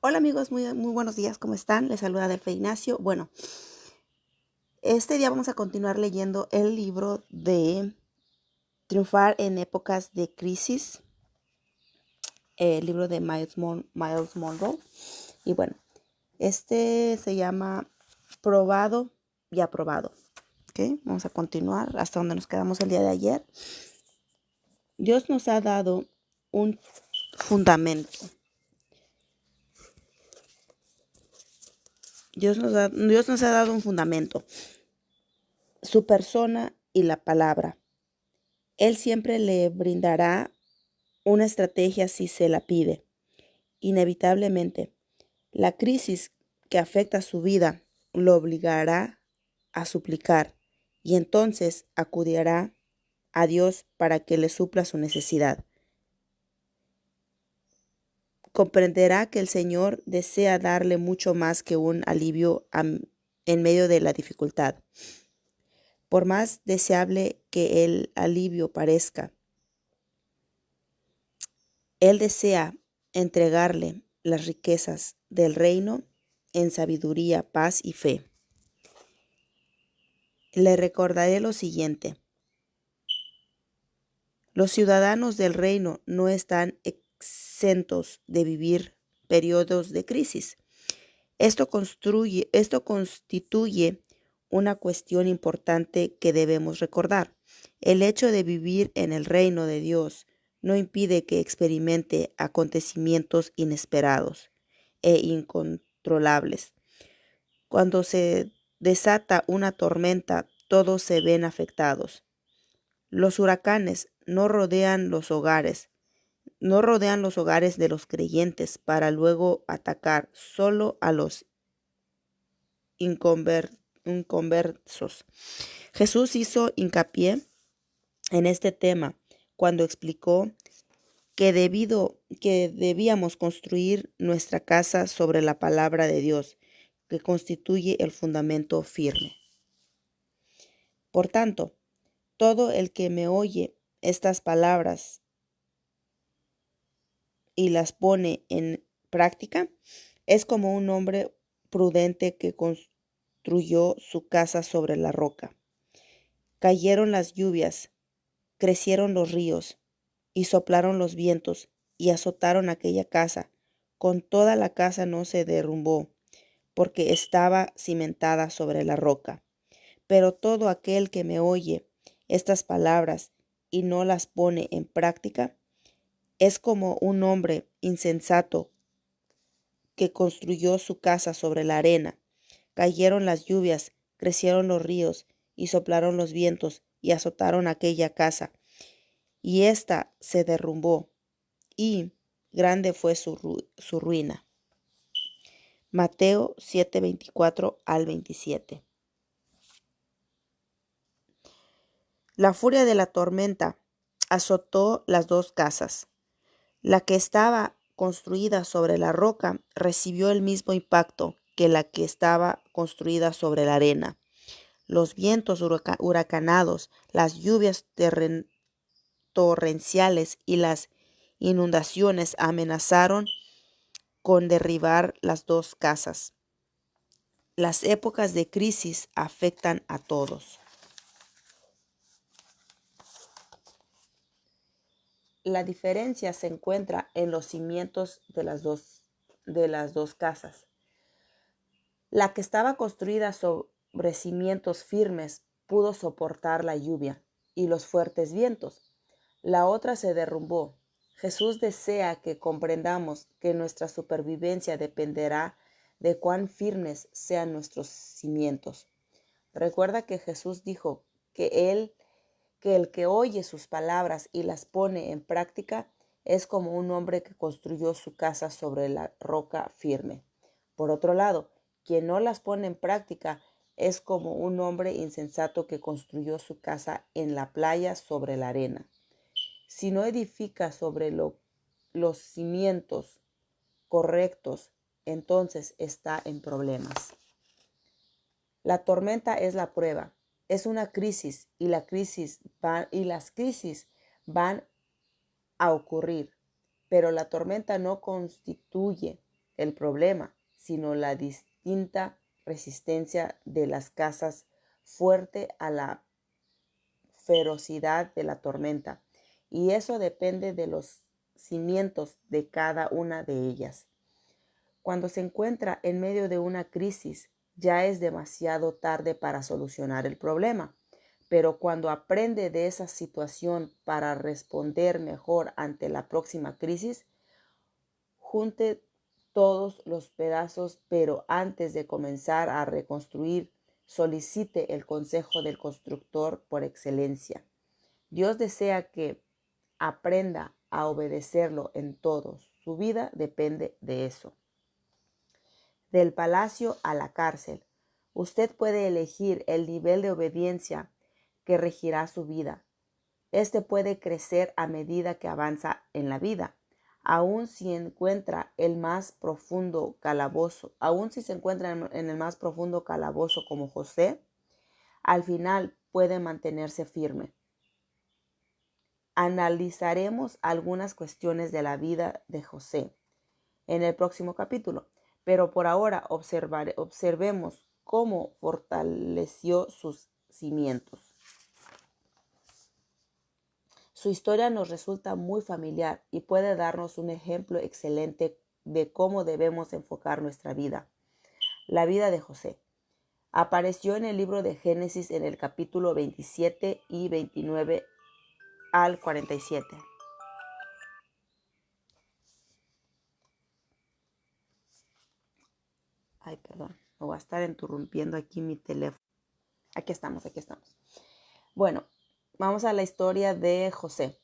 Hola amigos, muy buenos días, ¿cómo están? Les saluda Delfe Ignacio. Bueno, este día vamos a continuar leyendo el libro de Triunfar en épocas de crisis, el libro de Miles Monroe. Y bueno, este se llama Probado y Aprobado. ¿Ok? Vamos a continuar hasta donde nos quedamos el día de ayer. Dios nos ha dado un fundamento. Dios nos ha dado un fundamento, su persona y la palabra. Él siempre le brindará una estrategia si se la pide. Inevitablemente, la crisis que afecta su vida lo obligará a suplicar y entonces acudirá a Dios para que le supla su necesidad. Comprenderá que el Señor desea darle mucho más que un alivio en medio de la dificultad. Por más deseable que el alivio parezca, Él desea entregarle las riquezas del reino en sabiduría, paz y fe. Le recordaré lo siguiente. Los ciudadanos del reino no están exentos de vivir periodos de crisis. Esto constituye una cuestión importante que debemos recordar. El hecho de vivir en el reino de Dios no impide que experimente acontecimientos inesperados e incontrolables. Cuando se desata una tormenta, todos se ven afectados. Los huracanes no rodean los hogares de los creyentes para luego atacar solo a los inconversos. Jesús hizo hincapié en este tema cuando explicó que debíamos construir nuestra casa sobre la palabra de Dios, que constituye el fundamento firme. Por tanto, todo el que me oye estas palabras y las pone en práctica es como un hombre prudente que construyó su casa sobre la roca. Cayeron las lluvias, crecieron los ríos y soplaron los vientos y azotaron aquella casa. Con toda la casa no se derrumbó, porque estaba cimentada sobre la roca. Pero todo aquel que me oye estas palabras y no las pone en práctica, es como un hombre insensato que construyó su casa sobre la arena. Cayeron las lluvias, crecieron los ríos y soplaron los vientos y azotaron aquella casa. Y ésta se derrumbó, y grande fue su ruina. Mateo 7:24 al 27. La furia de la tormenta azotó las dos casas. La que estaba construida sobre la roca recibió el mismo impacto que la que estaba construida sobre la arena. Los vientos huracanados, las lluvias torrenciales y las inundaciones amenazaron con derribar las dos casas. Las épocas de crisis afectan a todos. La diferencia se encuentra en los cimientos de las dos casas. La que estaba construida sobre cimientos firmes pudo soportar la lluvia y los fuertes vientos. La otra se derrumbó. Jesús desea que comprendamos que nuestra supervivencia dependerá de cuán firmes sean nuestros cimientos. Recuerda que Jesús dijo que el que oye sus palabras y las pone en práctica es como un hombre que construyó su casa sobre la roca firme. Por otro lado, quien no las pone en práctica es como un hombre insensato que construyó su casa en la playa sobre la arena. Si no edifica sobre los cimientos correctos, entonces está en problemas. La tormenta es la prueba, es una crisis y las crisis van a ocurrir, pero la tormenta no constituye el problema, sino la distinta resistencia de las casas fuerte a la ferocidad de la tormenta. Y eso depende de los cimientos de cada una de ellas. Cuando se encuentra en medio de una crisis, ya es demasiado tarde para solucionar el problema. Pero cuando aprende de esa situación para responder mejor ante la próxima crisis, junte todos los pedazos, pero antes de comenzar a reconstruir, solicite el consejo del constructor por excelencia. Dios desea que aprenda a obedecerlo en todo. Su vida depende de eso. Del palacio a la cárcel. Usted puede elegir el nivel de obediencia que regirá su vida. Este puede crecer a medida que avanza en la vida. Aun si se encuentra en el más profundo calabozo como José, al final puede mantenerse firme. Analizaremos algunas cuestiones de la vida de José en el próximo capítulo, pero por ahora observemos cómo fortaleció sus cimientos. Su historia nos resulta muy familiar y puede darnos un ejemplo excelente de cómo debemos enfocar nuestra vida. La vida de José. Apareció en el libro de Génesis en el capítulo 27 y 29 al 47. Ay, perdón, me voy a estar interrumpiendo aquí mi teléfono. Aquí estamos. Bueno, vamos a la historia de José.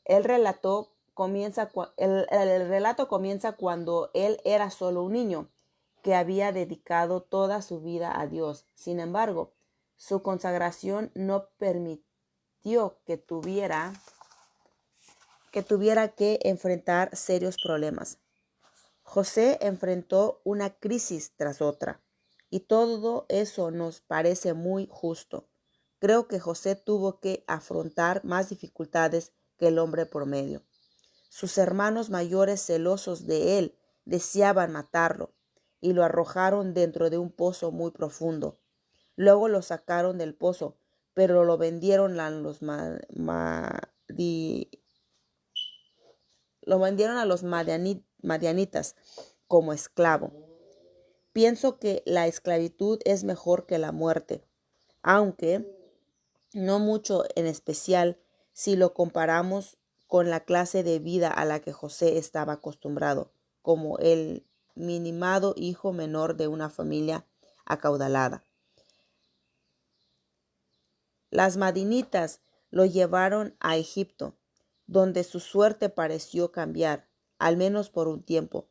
El relato comienza cuando él era solo un niño que había dedicado toda su vida a Dios. Sin embargo, su consagración no permitió que tuviera que enfrentar serios problemas. José enfrentó una crisis tras otra, y todo eso nos parece muy justo. Creo que José tuvo que afrontar más dificultades que el hombre promedio. Sus hermanos mayores, celosos de él, deseaban matarlo y lo arrojaron dentro de un pozo muy profundo. Luego lo sacaron del pozo, pero lo vendieron a los madianitas como esclavo. Pienso que la esclavitud es mejor que la muerte, aunque no mucho, en especial si lo comparamos con la clase de vida a la que José estaba acostumbrado, como el mimado hijo menor de una familia acaudalada. Las madianitas lo llevaron a Egipto, donde su suerte pareció cambiar, al menos por un tiempo.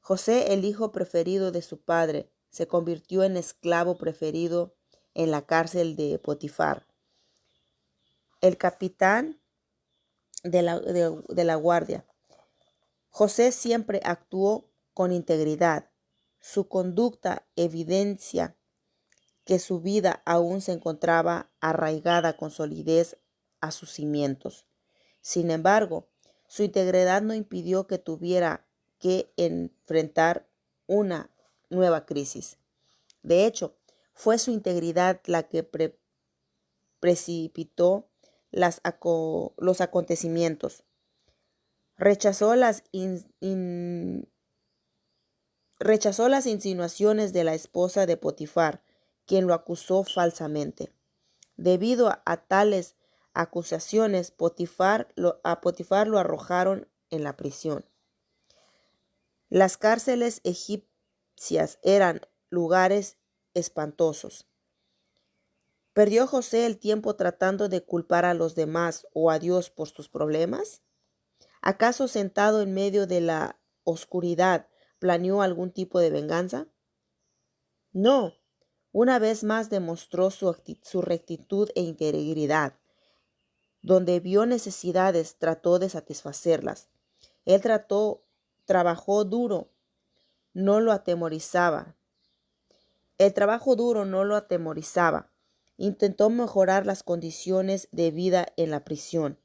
José, el hijo preferido de su padre, se convirtió en esclavo preferido en la cárcel de Potifar. El capitán de la guardia. José siempre actuó con integridad. Su conducta evidencia que su vida aún se encontraba arraigada con solidez a sus cimientos. Sin embargo, su integridad no impidió que tuviera que enfrentar una nueva crisis. De hecho, fue su integridad la que precipitó los acontecimientos. Rechazó las insinuaciones de la esposa de Potifar, quien lo acusó falsamente. Debido a tales acusaciones, a Potifar lo arrojaron en la prisión. Las cárceles egipcias eran lugares espantosos. ¿Perdió José el tiempo tratando de culpar a los demás o a Dios por sus problemas? ¿Acaso sentado en medio de la oscuridad planeó algún tipo de venganza? No. Una vez más demostró su rectitud e integridad. Donde vio necesidades, trató de satisfacerlas. Él trabajó duro, no lo atemorizaba. El trabajo duro no lo atemorizaba. Intentó mejorar las condiciones de vida en la prisión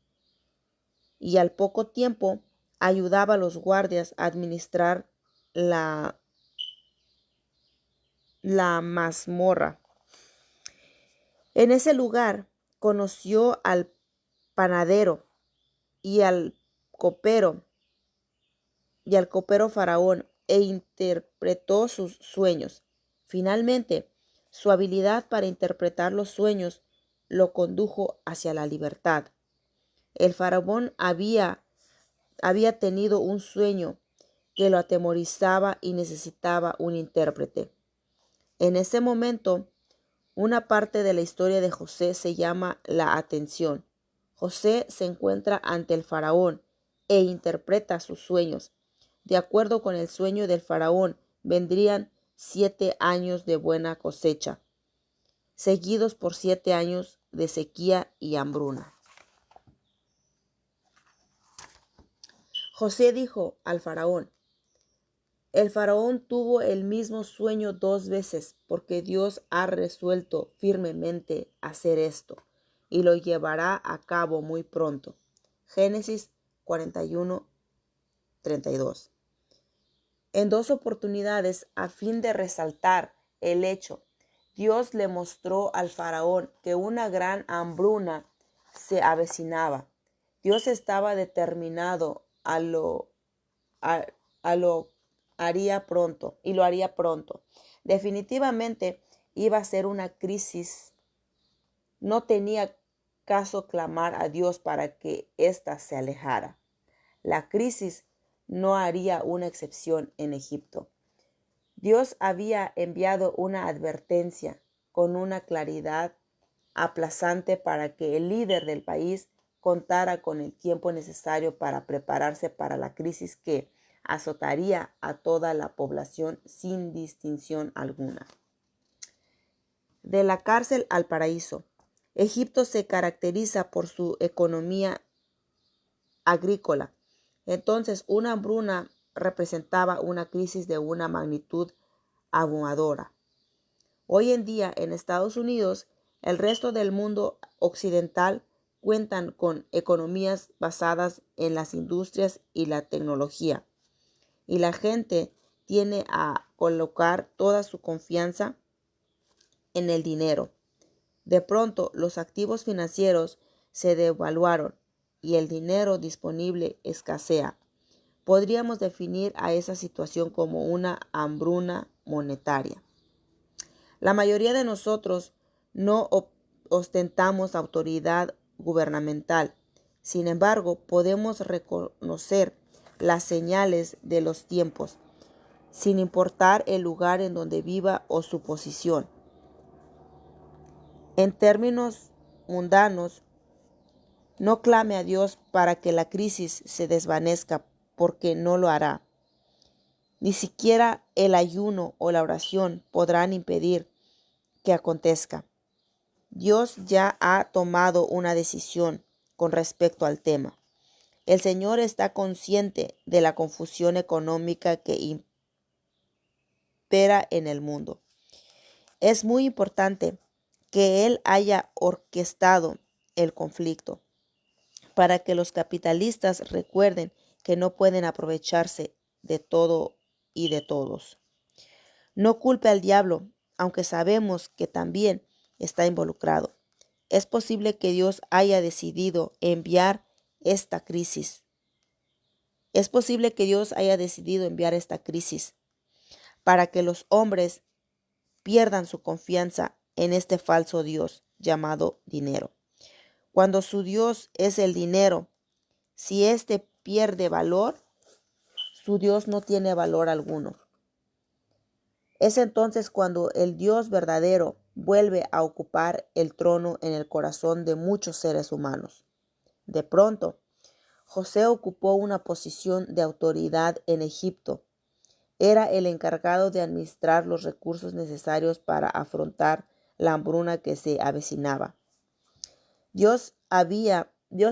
y al poco tiempo ayudaba a los guardias a administrar la, la mazmorra. En ese lugar conoció al panadero y al copero faraón e interpretó sus sueños. Finalmente, su habilidad para interpretar los sueños lo condujo hacia la libertad. El faraón había tenido un sueño que lo atemorizaba y necesitaba un intérprete. En ese momento, una parte de la historia de José se llama la atención. José se encuentra ante el faraón e interpreta sus sueños. De acuerdo con el sueño del faraón, vendrían 7 años de buena cosecha, seguidos por 7 años de sequía y hambruna. José dijo al faraón: el faraón tuvo el mismo sueño 2 veces, porque Dios ha resuelto firmemente hacer esto, y lo llevará a cabo muy pronto. Génesis 41:32. En 2 oportunidades, a fin de resaltar el hecho, Dios le mostró al faraón que una gran hambruna se avecinaba. Dios estaba determinado a lo haría pronto y lo haría pronto. Definitivamente iba a ser una crisis. No tenía caso clamar a Dios para que ésta se alejara. La crisis no haría una excepción en Egipto. Dios había enviado una advertencia con una claridad aplastante para que el líder del país contara con el tiempo necesario para prepararse para la crisis que azotaría a toda la población sin distinción alguna. De la cárcel al paraíso. Egipto se caracteriza por su economía agrícola. Entonces, una hambruna representaba una crisis de una magnitud abrumadora. Hoy en día, en Estados Unidos, el resto del mundo occidental cuentan con economías basadas en las industrias y la tecnología, y la gente tiene a colocar toda su confianza en el dinero. De pronto, los activos financieros se devaluaron y el dinero disponible escasea. Podríamos definir a esa situación como una hambruna monetaria. La mayoría de nosotros no ostentamos autoridad gubernamental. Sin embargo, podemos reconocer las señales de los tiempos, sin importar el lugar en donde viva o su posición. En términos mundanos, no clame a Dios para que la crisis se desvanezca, porque no lo hará. Ni siquiera el ayuno o la oración podrán impedir que acontezca. Dios ya ha tomado una decisión con respecto al tema. El Señor está consciente de la confusión económica que impera en el mundo. Es muy importante que Él haya orquestado el conflicto para que los capitalistas recuerden que no pueden aprovecharse de todo y de todos. No culpe al diablo, aunque sabemos que también está involucrado. Es posible que Dios haya decidido enviar esta crisis. Es posible que Dios haya decidido enviar esta crisis para que los hombres pierdan su confianza en este falso Dios llamado dinero. Cuando su Dios es el dinero, si éste pierde valor, su Dios no tiene valor alguno. Es entonces cuando el Dios verdadero vuelve a ocupar el trono en el corazón de muchos seres humanos. De pronto, José ocupó una posición de autoridad en Egipto. Era el encargado de administrar los recursos necesarios para afrontar la hambruna que se avecinaba. Dios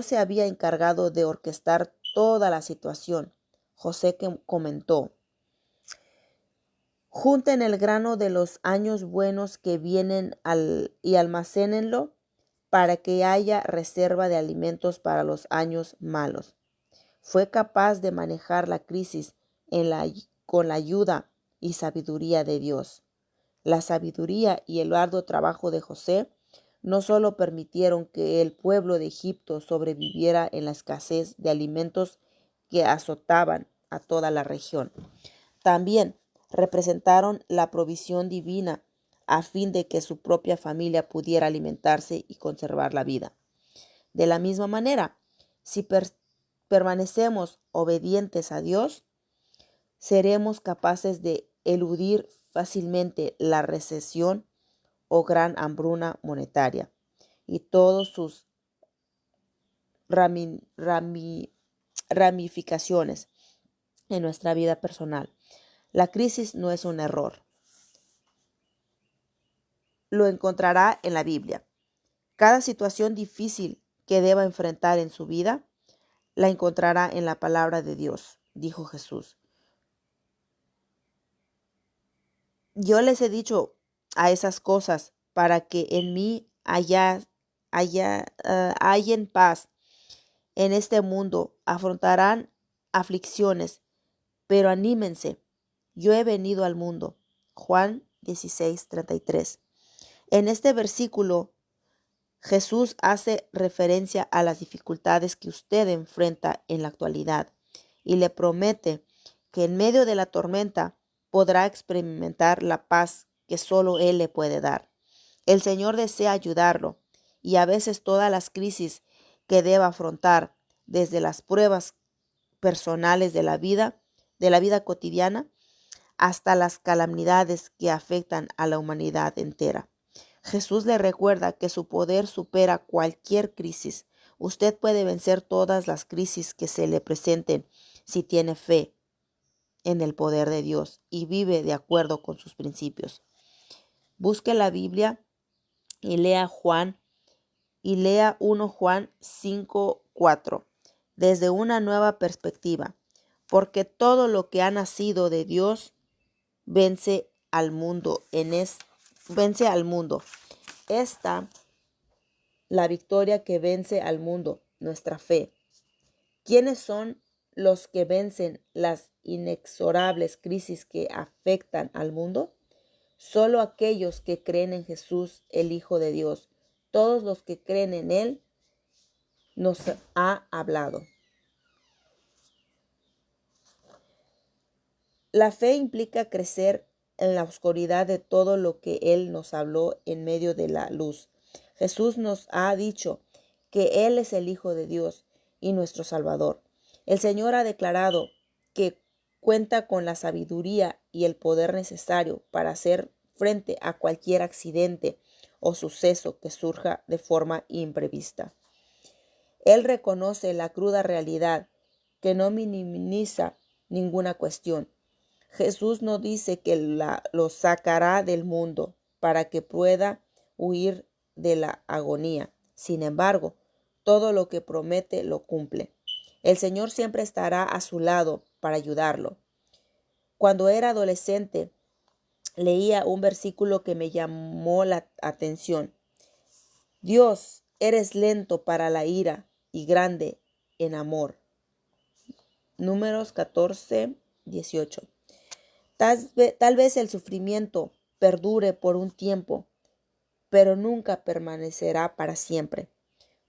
se había encargado de orquestar toda la situación. José comentó: junten el grano de los años buenos que vienen y almacénenlo para que haya reserva de alimentos para los años malos. Fue capaz de manejar la crisis en la con la ayuda y sabiduría de Dios. La sabiduría y el arduo trabajo de José no solo permitieron que el pueblo de Egipto sobreviviera en la escasez de alimentos que azotaban a toda la región, también representaron la provisión divina a fin de que su propia familia pudiera alimentarse y conservar la vida. De la misma manera, si permanecemos obedientes a Dios, seremos capaces de eludir fácilmente la recesión o gran hambruna monetaria y todas sus ramificaciones en nuestra vida personal. La crisis no es un error. Lo encontrará en la Biblia. Cada situación difícil que deba enfrentar en su vida, la encontrará en la palabra de Dios, dijo Jesús. Yo les he dicho a esas cosas para que en mí hallen paz. En este mundo afrontarán aflicciones, pero anímense. Yo he venido al mundo. Juan 16:33. En este versículo, Jesús hace referencia a las dificultades que usted enfrenta en la actualidad y le promete que en medio de la tormenta podrá experimentar la paz que solo Él le puede dar. El Señor desea ayudarlo y a veces todas las crisis que deba afrontar, desde las pruebas personales de la vida cotidiana, hasta las calamidades que afectan a la humanidad entera. Jesús le recuerda que su poder supera cualquier crisis. Usted puede vencer todas las crisis que se le presenten si tiene fe en el poder de Dios y vive de acuerdo con sus principios. Busque la Biblia y lea 1 Juan 5:4 desde una nueva perspectiva, porque todo lo que ha nacido de Dios vence al mundo. Vence al mundo. La victoria que vence al mundo, nuestra fe. ¿Quiénes son los que vencen las inexorables crisis que afectan al mundo? Solo aquellos que creen en Jesús, el Hijo de Dios. Todos los que creen en Él nos ha hablado. La fe implica crecer en la oscuridad de todo lo que Él nos habló en medio de la luz. Jesús nos ha dicho que Él es el Hijo de Dios y nuestro Salvador. El Señor ha declarado que cuenta con la sabiduría y el poder necesario para hacer frente a cualquier accidente o suceso que surja de forma imprevista. Él reconoce la cruda realidad que no minimiza ninguna cuestión. Jesús no dice que lo sacará del mundo para que pueda huir de la agonía. Sin embargo, todo lo que promete lo cumple. El Señor siempre estará a su lado para ayudarlo. Cuando era adolescente, leía un versículo que me llamó la atención. Dios, eres lento para la ira y grande en amor. Números 14:18. Tal vez el sufrimiento perdure por un tiempo, pero nunca permanecerá para siempre.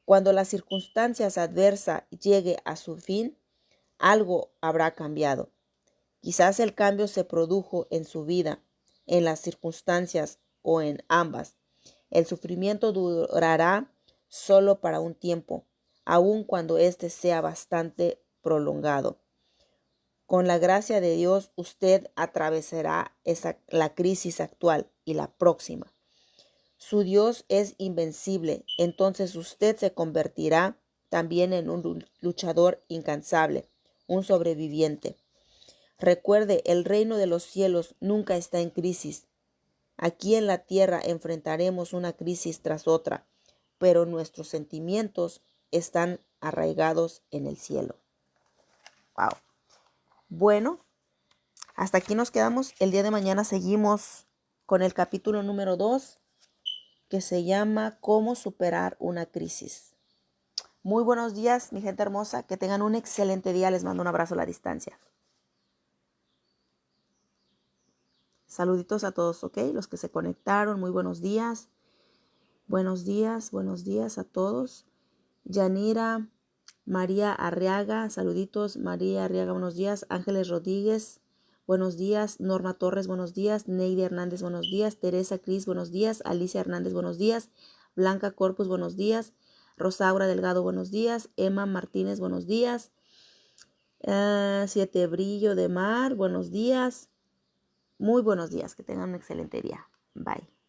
Cuando las circunstancias adversas llegue a su fin, algo habrá cambiado. Quizás el cambio se produjo en su vida, en las circunstancias o en ambas. El sufrimiento durará solo para un tiempo, aun cuando éste sea bastante prolongado. Con la gracia de Dios, usted atravesará la crisis actual y la próxima. Su Dios es invencible, entonces usted se convertirá también en un luchador incansable, un sobreviviente. Recuerde, el reino de los cielos nunca está en crisis. Aquí en la tierra enfrentaremos una crisis tras otra, pero nuestros sentimientos están arraigados en el cielo. Wow. Bueno, hasta aquí nos quedamos. El día de mañana seguimos con el capítulo número 2, que se llama ¿Cómo superar una crisis? Muy buenos días, mi gente hermosa. Que tengan un excelente día. Les mando un abrazo a la distancia. Saluditos a todos, ¿ok? Los que se conectaron, muy buenos días. Buenos días a todos. Yanira, María Arriaga, saluditos. María Arriaga, buenos días. Ángeles Rodríguez, buenos días. Norma Torres, buenos días. Neide Hernández, buenos días. Teresa Cris, buenos días. Alicia Hernández, buenos días. Blanca Corpus, buenos días. Rosaura Delgado, buenos días. Emma Martínez, buenos días. Siete Brillo de Mar, buenos días. Muy buenos días, que tengan un excelente día. Bye.